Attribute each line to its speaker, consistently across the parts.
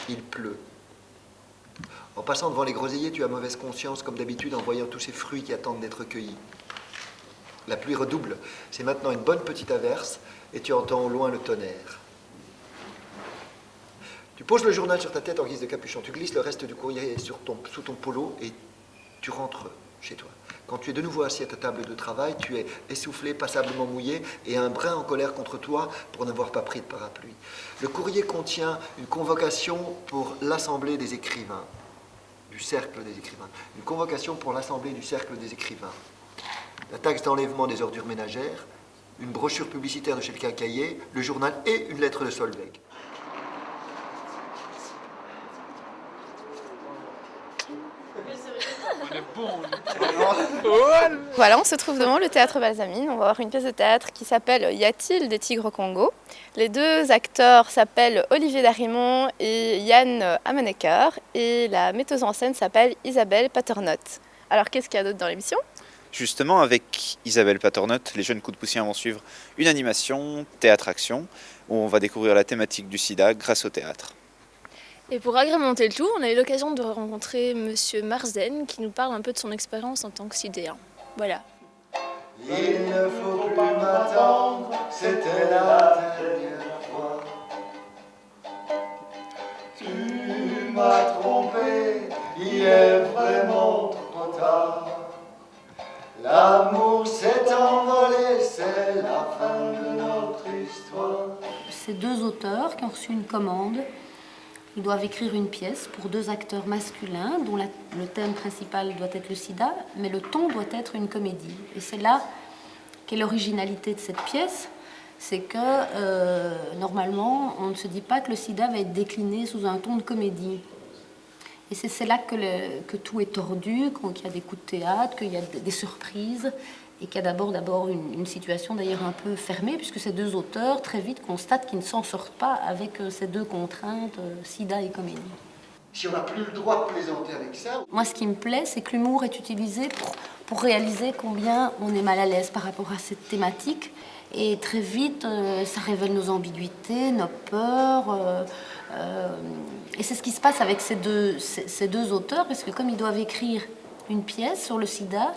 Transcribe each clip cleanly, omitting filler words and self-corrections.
Speaker 1: Il pleut. En passant devant les groseilliers, tu as mauvaise conscience, comme d'habitude, en voyant tous ces fruits qui attendent d'être cueillis. La pluie redouble. C'est maintenant une bonne petite averse, et tu entends au loin le tonnerre. Tu poses le journal sur ta tête en guise de capuchon. Tu glisses le reste du courrier sous ton polo et tu rentres chez toi. Quand tu es de nouveau assis à ta table de travail, tu es essoufflé, passablement mouillé et un brin en colère contre toi pour n'avoir pas pris de parapluie. Le courrier contient une convocation pour l'Assemblée des écrivains, du Cercle des écrivains. Une convocation pour l'Assemblée du Cercle des écrivains. La taxe d'enlèvement des ordures ménagères, une brochure publicitaire de chez le Quincaillier, le journal et une lettre de Solveig.
Speaker 2: Voilà, on se trouve devant le théâtre Balsamine. On va voir une pièce de théâtre qui s'appelle Y a-t-il des tigres au Congo? Les deux acteurs s'appellent Olivier Darimont et Yann Amanecker et la metteuse en scène s'appelle Isabelle Paternotte. Alors qu'est-ce qu'il y a d'autre dans l'émission?
Speaker 3: Justement, avec Isabelle Paternotte, les jeunes coups de poussière vont suivre une animation théâtre-action où on va découvrir la thématique du sida grâce au théâtre.
Speaker 2: Et pour agrémenter le tout, on a eu l'occasion de rencontrer Monsieur Marzen qui nous parle un peu de son expérience en tant que sidéen. Voilà.
Speaker 1: Il ne faut plus m'attendre, c'était la dernière fois. Tu m'as trompé, il est vraiment trop tard. L'amour s'est envolé, c'est la fin de notre histoire.
Speaker 4: Ces deux auteurs qui ont reçu une commande, ils doivent écrire une pièce pour deux acteurs masculins dont le thème principal doit être le sida, mais le ton doit être une comédie. Et c'est là qu'est l'originalité de cette pièce, c'est que normalement, on ne se dit pas que le sida va être décliné sous un ton de comédie. Et c'est là que tout est tordu, qu'il y a des coups de théâtre, qu'il y a des surprises, et qu'il y a d'abord une situation d'ailleurs un peu fermée, puisque ces deux auteurs très vite constatent qu'ils ne s'en sortent pas avec ces deux contraintes, sida et comédie.
Speaker 1: Si on n'a plus le droit de plaisanter avec ça...
Speaker 4: Moi, ce qui me plaît, c'est que l'humour est utilisé pour réaliser combien on est mal à l'aise par rapport à cette thématique. Et très vite, ça révèle nos ambiguïtés, nos peurs. Et c'est ce qui se passe avec ces deux auteurs, parce que comme ils doivent écrire une pièce sur le sida,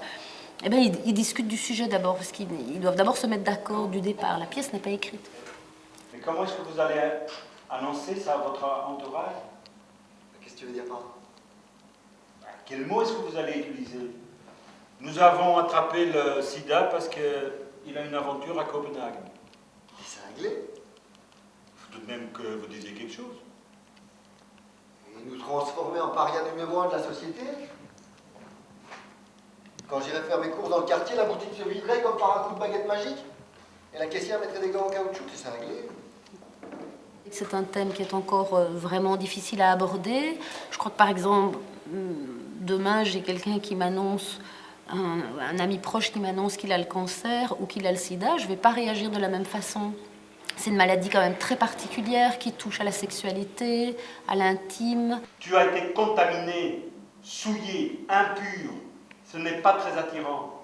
Speaker 4: eh bien, ils discutent du sujet d'abord, parce qu'ils doivent d'abord se mettre d'accord du départ. La pièce n'est pas écrite.
Speaker 5: Mais comment est-ce que vous allez annoncer ça à votre entourage?
Speaker 1: Qu'est-ce que tu veux dire par là?
Speaker 5: Quel mot est-ce que vous allez utiliser? Nous avons attrapé le sida parce qu'il a une aventure à Copenhague.
Speaker 1: C'est cinglé.
Speaker 5: Il faut tout de même que vous disiez quelque chose.
Speaker 1: Et nous transformer en paria numéro 1 de la société? Quand j'irai faire mes courses dans le quartier, la boutique se viderait comme par un coup de baguette magique. Et la caissière mettrait des gants en caoutchouc, c'est cinglé.
Speaker 4: C'est un thème qui est encore vraiment difficile à aborder. Je crois que par exemple, demain, j'ai quelqu'un qui m'annonce, un ami proche qui m'annonce qu'il a le cancer ou qu'il a le sida. Je ne vais pas réagir de la même façon. C'est une maladie quand même très particulière qui touche à la sexualité, à l'intime.
Speaker 5: Tu as été contaminé, souillé, impur. Ce n'est pas très attirant.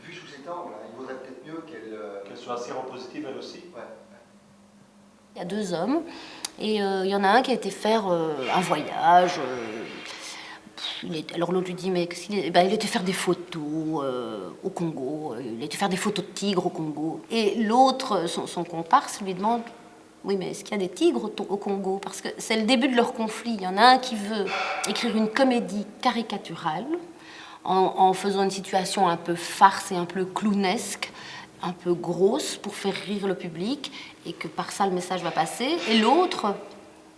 Speaker 1: Vu sous cet angle, il vaudrait peut-être mieux
Speaker 5: Qu'elle soit séropositive elle aussi.
Speaker 1: Ouais.
Speaker 4: Il y a deux hommes et il y en a un qui a été faire un voyage. Alors l'autre lui dit, mais il était faire des photos au Congo, il était faire des photos de tigres au Congo. Et l'autre, son comparse, lui demande, oui, mais est-ce qu'il y a des tigres au Congo? Parce que c'est le début de leur conflit. Il y en a un qui veut écrire une comédie caricaturale en faisant une situation un peu farce et un peu clownesque, un peu grosse pour faire rire le public et que par ça le message va passer. Et l'autre,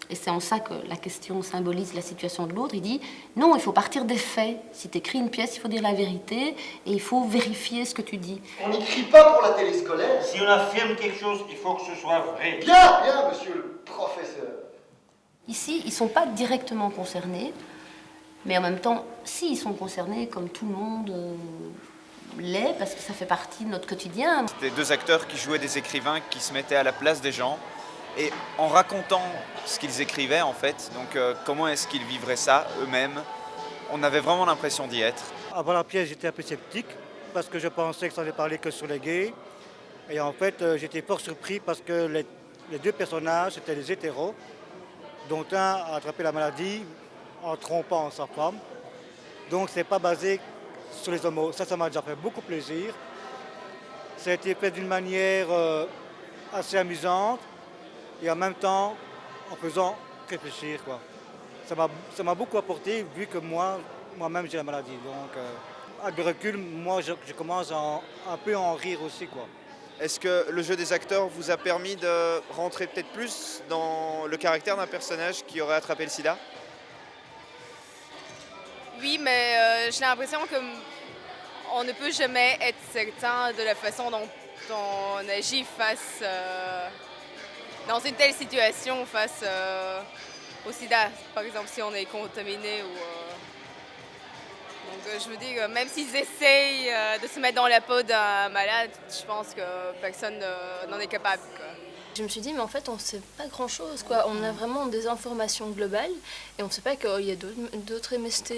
Speaker 4: et c'est en ça que la question symbolise la situation de l'autre, il dit non, il faut partir des faits. Si tu écris une pièce, il faut dire la vérité et il faut vérifier ce que tu dis.
Speaker 1: On n'écrit pas pour la télé scolaire.
Speaker 5: Si on affirme quelque chose, il faut que ce soit vrai.
Speaker 1: Bien, bien, monsieur le professeur.
Speaker 4: Ici, ils ne sont pas directement concernés, mais en même temps, si, ils sont concernés comme tout le monde l'est, parce que ça fait partie de notre quotidien.
Speaker 3: C'était deux acteurs qui jouaient des écrivains qui se mettaient à la place des gens et en racontant ce qu'ils écrivaient en fait, donc comment est-ce qu'ils vivraient ça eux-mêmes, on avait vraiment l'impression d'y être.
Speaker 6: Avant la pièce, j'étais un peu sceptique parce que je pensais que ça allait parler que sur les gays. Et en fait, j'étais fort surpris parce que les deux personnages, c'était des hétéros, dont un a attrapé la maladie en trompant sa femme. Donc c'est pas basé sur les homos. Ça m'a déjà fait beaucoup plaisir. Ça a été fait d'une manière assez amusante et en même temps en faisant réfléchir, quoi. Ça m'a beaucoup apporté vu que moi-même j'ai la maladie. Donc avec le recul, moi je commence à un peu en rire aussi, quoi.
Speaker 3: Est-ce que le jeu des acteurs vous a permis de rentrer peut-être plus dans le caractère d'un personnage qui aurait attrapé le sida?
Speaker 7: Oui, mais j'ai l'impression qu'on ne peut jamais être certain de la façon dont on agit face, dans une telle situation face au sida. Par exemple, si on est contaminé ou... Donc je me dis que même s'ils essayent de se mettre dans la peau d'un malade, je pense que personne n'en est capable, quoi.
Speaker 8: Je me suis dit, mais en fait, on ne sait pas grand-chose, quoi. On a vraiment des informations globales et on ne sait pas qu'il y a d'autres MST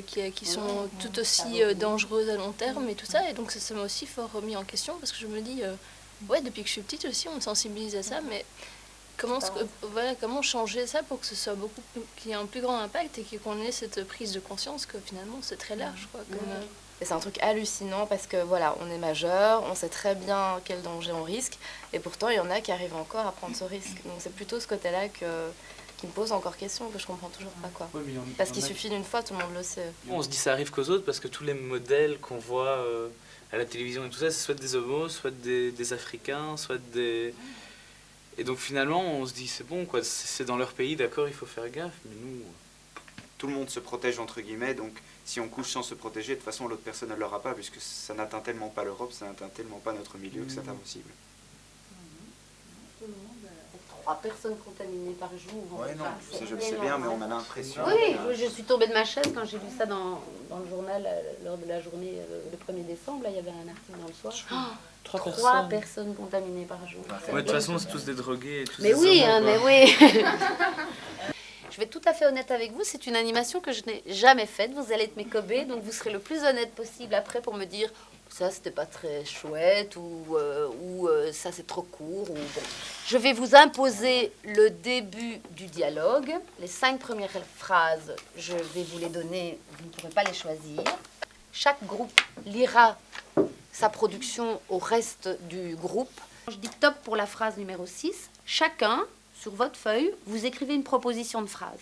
Speaker 8: qui sont tout aussi dangereuses à long terme et tout ça. Et donc ça m'a aussi fort remis en question parce que je me dis, ouais, depuis que je suis petite aussi, on me sensibilise à ça, mais comment changer ça pour que ce soit qu'il y ait un plus grand impact et qu'on ait cette prise de conscience que finalement c'est très large, quoi.
Speaker 2: Et c'est un truc hallucinant parce que voilà, on est majeur, on sait très bien quel danger on risque, et pourtant il y en a qui arrivent encore à prendre ce risque. Donc c'est plutôt ce côté-là qui me pose encore question, que je comprends toujours pas, quoi.
Speaker 9: Ouais,
Speaker 2: parce qu'il suffit d'une fois, tout le monde le sait.
Speaker 9: On se dit ça arrive qu'aux autres parce que tous les modèles qu'on voit à la télévision et tout ça, c'est soit des homos, soit des Africains, soit des... Et donc finalement, on se dit c'est bon, quoi, c'est dans leur pays, d'accord, il faut faire gaffe, mais nous...
Speaker 3: Tout le monde se protège entre guillemets, donc si on couche sans se protéger, de toute façon l'autre personne ne l'aura pas, puisque ça n'atteint tellement pas l'Europe, ça n'atteint tellement pas notre milieu que c'est impossible.
Speaker 4: 3 personnes contaminées par jour.
Speaker 3: Ouais, non, ça je le sais bien, mais on a l'impression...
Speaker 4: Oui, je suis tombée de ma chaise quand j'ai lu ça dans le journal lors de la journée le 1er décembre. Là, il y avait un article dans le soir. 3 personnes contaminées par jour.
Speaker 9: Ouais, de toute façon, c'est tous des drogués. Tous
Speaker 4: mais
Speaker 9: des
Speaker 4: oui,
Speaker 9: homos,
Speaker 4: mais oui. Je vais être tout à fait honnête avec vous, c'est une animation que je n'ai jamais faite. Vous allez être mes cobés, donc vous serez le plus honnête possible après pour me dire ça c'était pas très chouette ou ça c'est trop court. Ou bon. Je vais vous imposer le début du dialogue. Les 5 premières phrases, je vais vous les donner, vous ne pourrez pas les choisir. Chaque groupe lira sa production au reste du groupe. Je dis top pour la phrase numéro 6. Chacun, sur votre feuille, vous écrivez une proposition de phrase.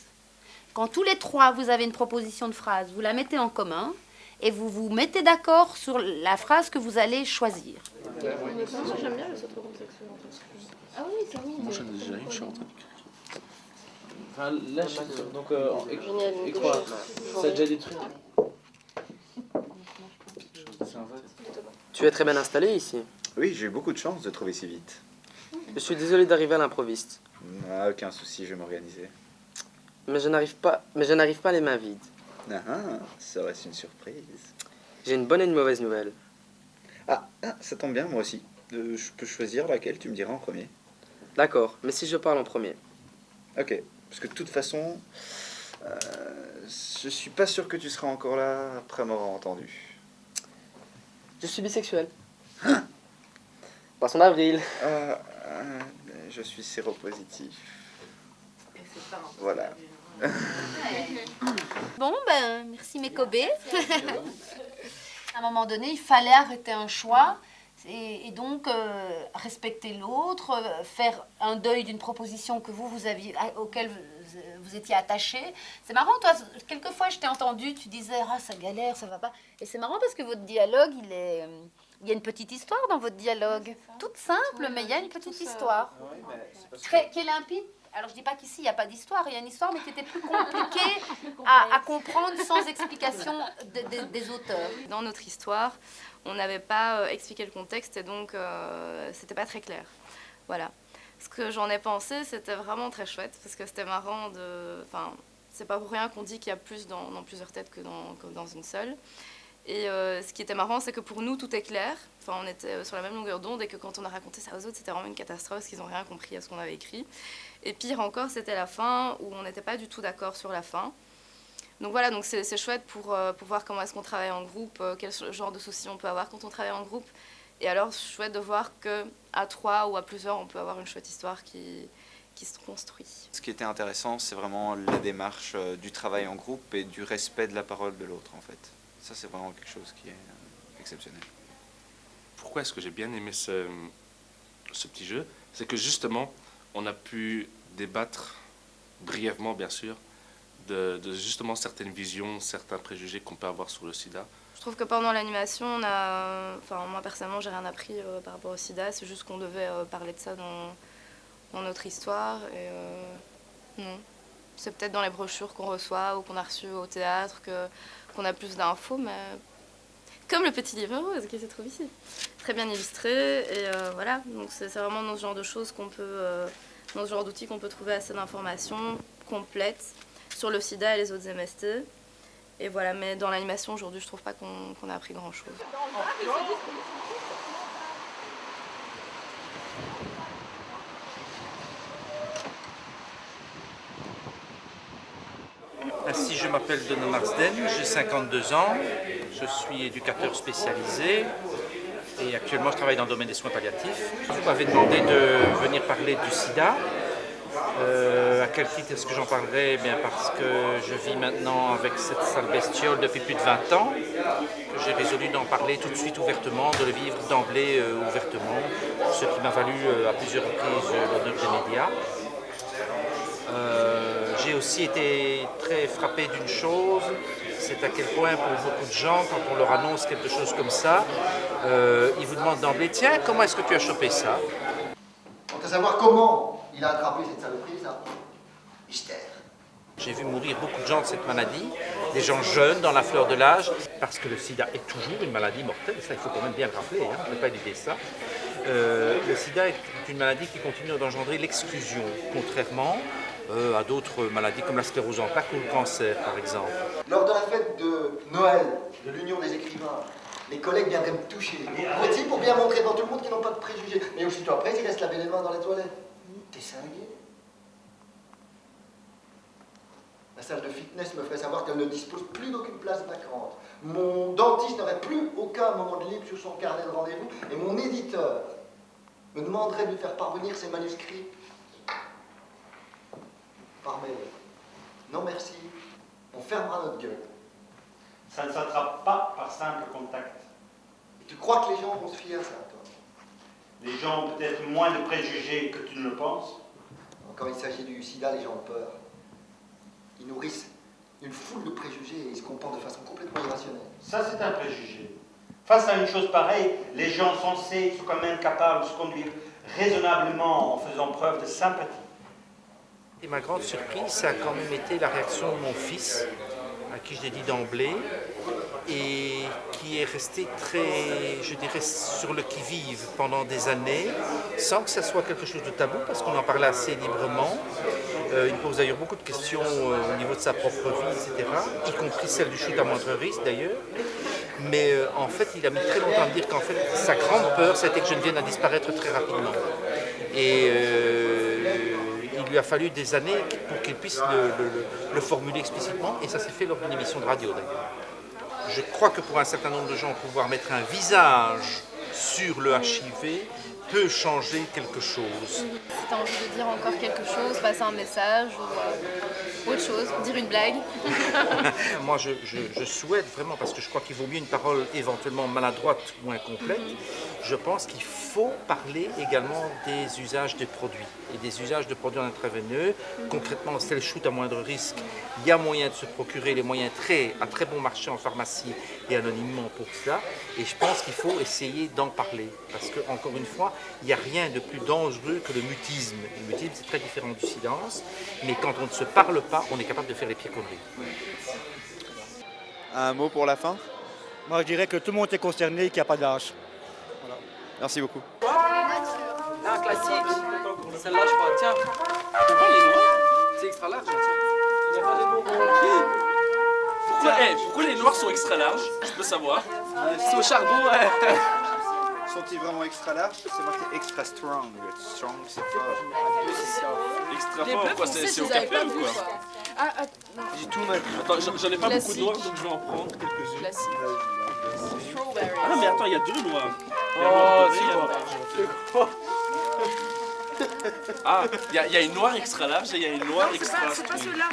Speaker 4: Quand tous les 3, vous avez une proposition de phrase, vous la mettez en commun et vous vous mettez d'accord sur la phrase que vous allez choisir.
Speaker 2: Moi, j'aime bien les autres homosexuels.
Speaker 8: Ah oui, ça oui.
Speaker 10: Moi j'en ai déjà une, je suis en train d'écrire.
Speaker 9: Enfin, là, je suis sûr. Donc, et quoi? Ça a déjà des trucs.
Speaker 10: Tu es très bien installé ici.
Speaker 3: Oui, j'ai eu beaucoup de chance de trouver si vite.
Speaker 10: Je suis désolé d'arriver à l'improviste.
Speaker 3: Aucun souci, je vais m'organiser.
Speaker 10: Mais je n'arrive pas les mains vides.
Speaker 3: Ça reste une surprise.
Speaker 10: J'ai une bonne et une mauvaise nouvelle.
Speaker 3: Ça tombe bien, moi aussi. Je peux choisir laquelle tu me diras en premier.
Speaker 10: D'accord, mais si je parle en premier.
Speaker 3: Ok, parce que de toute façon, je suis pas sûr que tu seras encore là après m'avoir entendu.
Speaker 10: Je suis bisexuel. Poisson d'avril.
Speaker 3: Je suis séropositif. Voilà.
Speaker 4: Bon, merci mes cobés. À un moment donné, il fallait arrêter un choix et donc respecter l'autre, faire un deuil d'une proposition que auquel vous étiez attaché. C'est marrant, toi, quelquefois je t'ai entendu, tu disais « Ah, ça galère, ça va pas ». Et c'est marrant parce que votre dialogue, il y a une petite histoire dans votre dialogue. Toute simple, mais il y a une petite histoire. Qui est limpide. Alors je dis pas qu'ici il n'y a pas d'histoire, il y a une histoire mais qui était plus compliquée à comprendre sans explication des auteurs.
Speaker 2: Dans notre histoire, on n'avait pas expliqué le contexte et donc c'était pas très clair. Voilà. Ce que j'en ai pensé, c'était vraiment très chouette parce que c'était marrant de... Enfin, c'est pas pour rien qu'on dit qu'il y a plus dans plusieurs têtes que dans une seule. Et ce qui était marrant, c'est que pour nous, tout est clair. Enfin, on était sur la même longueur d'onde et que quand on a raconté ça aux autres, c'était vraiment une catastrophe parce qu'ils n'ont rien compris à ce qu'on avait écrit. Et pire encore, c'était la fin où on n'était pas du tout d'accord sur la fin. Donc voilà, donc c'est chouette pour voir comment est-ce qu'on travaille en groupe, quel genre de soucis on peut avoir quand on travaille en groupe. Et alors, chouette de voir qu'à 3 ou à plusieurs, on peut avoir une chouette histoire qui se construit.
Speaker 3: Ce qui était intéressant, c'est vraiment la démarche du travail en groupe et du respect de la parole de l'autre, en fait. Ça, c'est vraiment quelque chose qui est exceptionnel.
Speaker 11: Pourquoi est-ce que j'ai bien aimé ce petit jeu? C'est que justement, on a pu débattre brièvement, bien sûr, de justement certaines visions, certains préjugés qu'on peut avoir sur le sida.
Speaker 2: Je trouve que pendant l'animation, moi personnellement, j'ai rien appris par rapport au sida. C'est juste qu'on devait parler de ça dans notre histoire. Et non, c'est peut-être dans les brochures qu'on reçoit ou qu'on a reçues au théâtre qu'on a plus d'infos, mais comme le petit livre rose qui se trouve ici, très bien illustré. Et voilà, donc c'est vraiment dans ce genre de choses qu'on peut, dans ce genre d'outils qu'on peut trouver assez d'informations complètes sur le sida et les autres MST. Et voilà, mais dans l'animation aujourd'hui, je trouve pas qu'on a appris grand-chose.
Speaker 12: Ainsi, je m'appelle Denis Marsden, j'ai 52 ans, je suis éducateur spécialisé et actuellement je travaille dans le domaine des soins palliatifs. Vous m'avez demandé de venir parler du sida. À quel titre est-ce que j'en parlerai? Bien parce que je vis maintenant avec cette sale bestiole depuis plus de 20 ans, que j'ai résolu d'en parler tout de suite ouvertement, de le vivre d'emblée ouvertement, ce qui m'a valu à plusieurs reprises l'honneur des médias. J'ai aussi été très frappé d'une chose, c'est à quel point pour beaucoup de gens, quand on leur annonce quelque chose comme ça, ils vous demandent d'emblée, tiens, comment est-ce que tu as chopé ça?
Speaker 1: On va savoir comment il a attrapé cette saloperie, ça. Mystère.
Speaker 12: J'ai vu mourir beaucoup de gens de cette maladie, des gens jeunes dans la fleur de l'âge, parce que le sida est toujours une maladie mortelle, ça il faut quand même bien le rappeler, hein, on ne peut pas éluder ça. Le sida est une maladie qui continue d'engendrer l'exclusion, contrairement à d'autres maladies comme la sclérose en plaques ou le cancer par exemple.
Speaker 1: Lors de la fête de Noël de l'Union des écrivains, les collègues viendraient me toucher. Pour bien montrer devant tout le monde qu'ils n'ont pas de préjugés. Mais aussitôt après, ils restent laver les mains dans les toilettes. T'es cinglé? La salle de fitness me ferait savoir qu'elle ne dispose plus d'aucune place vacante. Mon dentiste n'aurait plus aucun moment de libre sur son carnet de rendez-vous. Et mon éditeur me demanderait de lui faire parvenir ses manuscrits par mail. Non merci, on fermera notre gueule.
Speaker 5: Ça ne s'attrape pas par simple contact.
Speaker 1: Et tu crois que les gens vont se fier à ça, toi?
Speaker 5: Les gens ont peut-être moins de préjugés que tu ne le penses.
Speaker 1: Quand il s'agit du sida, les gens ont peur. Ils nourrissent une foule de préjugés et ils se comportent de façon complètement irrationnelle.
Speaker 5: Ça, c'est un préjugé. Face à une chose pareille, les gens sensés sont quand même capables de se conduire raisonnablement en faisant preuve de sympathie.
Speaker 12: Et ma grande surprise, ça a quand même été la réaction de mon fils, à qui je l'ai dit d'emblée, et qui est resté très, je dirais, sur le qui-vive pendant des années, sans que ça soit quelque chose de tabou, parce qu'on en parlait assez librement. Il pose d'ailleurs beaucoup de questions au niveau de sa propre vie, etc., y compris celle du shoot à moindre risque d'ailleurs. Mais en fait, il a mis très longtemps à me dire qu'en fait, sa grande peur, c'était que je ne vienne à disparaître très rapidement. Et il lui a fallu des années pour qu'il puisse le formuler explicitement, et ça s'est fait lors d'une émission de radio d'ailleurs. Je crois que pour un certain nombre de gens, pouvoir mettre un visage sur le HIV peut changer quelque chose.
Speaker 2: Si tu as envie de dire encore quelque chose, passer un message ou autre chose, dire une blague.
Speaker 12: Moi, je souhaite vraiment, parce que je crois qu'il vaut mieux une parole éventuellement maladroite ou incomplète, je pense qu'il faut parler également des usages des produits et des usages de produits intraveineux. Concrètement, c'est le shoot à moindre risque. Il y a moyen de se procurer les moyens à très bon marché en pharmacie et anonymement pour ça. Et je pense qu'il faut essayer d'en parler. Parce que, encore une fois, il n'y a rien de plus dangereux que le mutisme. Le mutisme, c'est très différent du silence. Mais quand on ne se parle pas, on est capable de faire les pires conneries.
Speaker 3: Un mot pour la fin?
Speaker 6: Moi, je dirais que tout le monde est concerné et qu'il n'y a pas d'âge. Voilà.
Speaker 3: Merci beaucoup.
Speaker 10: Un classique. Celle-là, je crois. Tiens, pourquoi les noirs? C'est extra large.
Speaker 13: Pourquoi les noirs sont extra larges? Je peux savoir.
Speaker 10: C'est au charbon, ouais.
Speaker 3: Sont-ils vraiment extra larges? C'est marqué extra strong. Strong, c'est fort.
Speaker 13: Extra fort, quoi? C'est au café ou quoi?
Speaker 7: non.
Speaker 13: J'ai tout mal. Attends, j'en ai pas beaucoup de noirs, donc je vais en prendre quelques-unes. Ah, mais attends, il y a 2 noirs. C'est quoi? Ah, il y a une noire extra large et il y a une noire extra.
Speaker 7: C'est pas ceux-là.